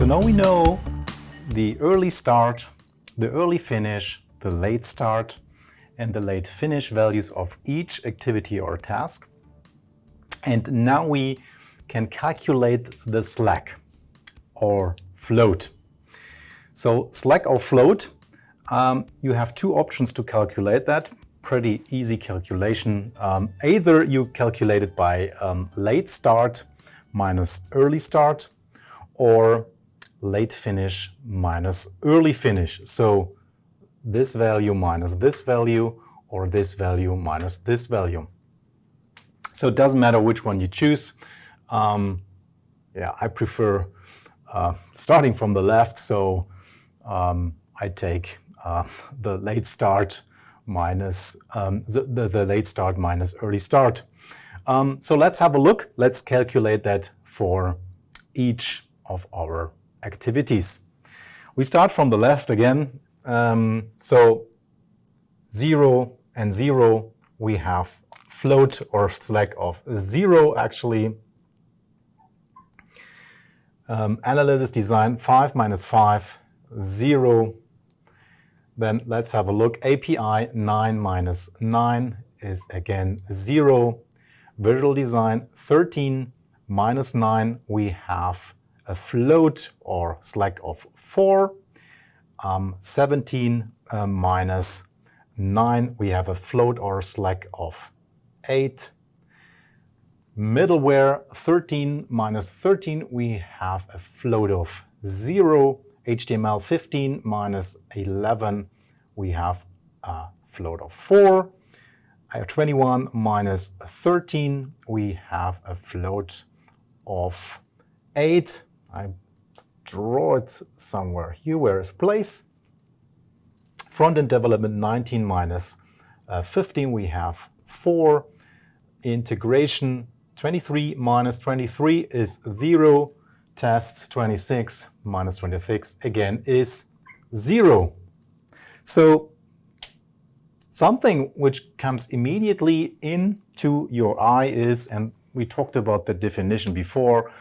So now we know the early start, the early finish, the late start, and the late finish values of each activity or task. And now we can calculate the slack or float. So slack or float, you have two options to calculate that. Pretty easy calculation. Either you calculate it by late start minus early start, or late finish minus early finish. So this value minus this value, or this value minus this value. So it doesn't matter which one you choose. I prefer starting from the left, so I take the late start minus the late start minus early start. So let's have a look. Let's calculate that for each of our activities. We start from the left again. So 0 and 0, we have float or slack of 0 actually. Analysis design 5 minus 5, 0. Then let's have a look. API 9 minus 9 is again 0. Visual design 13 minus 9, we have a float or slack of 4. 17 minus 9, we have a float or slack of 8. Middleware 13 minus 13, we have a float of 0. HTML 15 minus 11, we have a float of 4. 21 minus 13, we have a float of 8. I draw it somewhere here where is place. Front-end development 19 minus 15, we have 4. Integration 23 minus 23 is 0. Tests 26 minus 26 again is 0. So something which comes immediately into your eye is, and we talked about the definition before,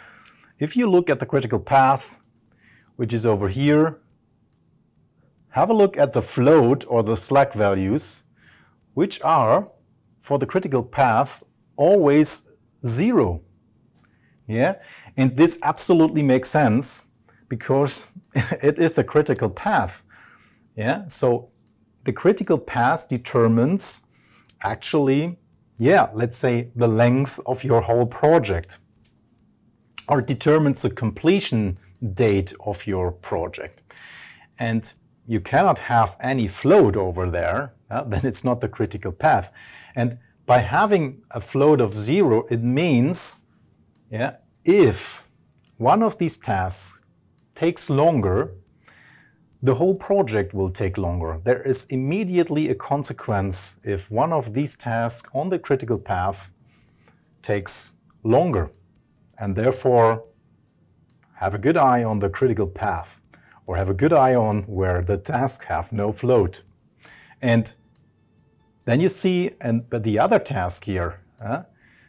if you look at the critical path, which is over here, have a look at the float or the slack values, which are, for the critical path, always 0. Yeah, and this absolutely makes sense because it is the critical path. Yeah, so the critical path determines actually, let's say the length of your whole project, or determines the completion date of your project. And you cannot have any float over there, then it's not the critical path. And by having a float of 0, it means if one of these tasks takes longer, the whole project will take longer. There is immediately a consequence if one of these tasks on the critical path takes longer. And therefore, have a good eye on the critical path, or have a good eye on where the tasks have no float. And then you see, but the other task here,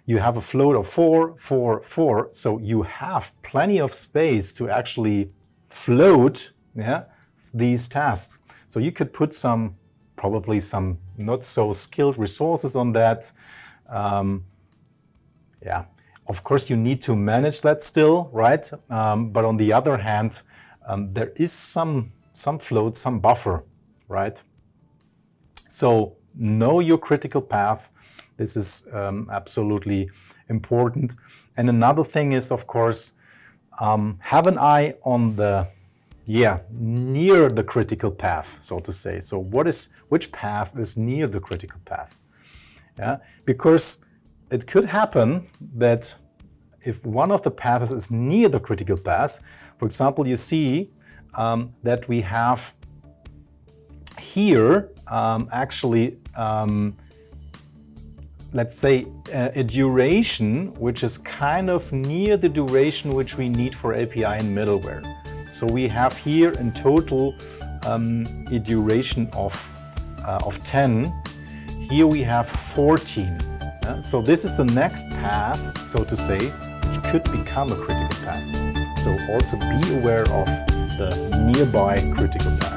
you have a float of 4, 4, 4, so you have plenty of space to actually float these tasks. So you could put probably some not so skilled resources on that. Of course you need to manage that still, right? But on the other hand, there is some float, some buffer, right? So know your critical path. This is absolutely important. And another thing is, of course, have an eye on the, near the critical path, so to say. So which path is near the critical path? Yeah, because it could happen that if one of the paths is near the critical path, for example, you see that we have here let's say a duration which is kind of near the duration which we need for API and middleware. So we have here in total a duration of 10. Here we have 14. So this is the next path, so to say, which could become a critical path. So also be aware of the nearby critical path.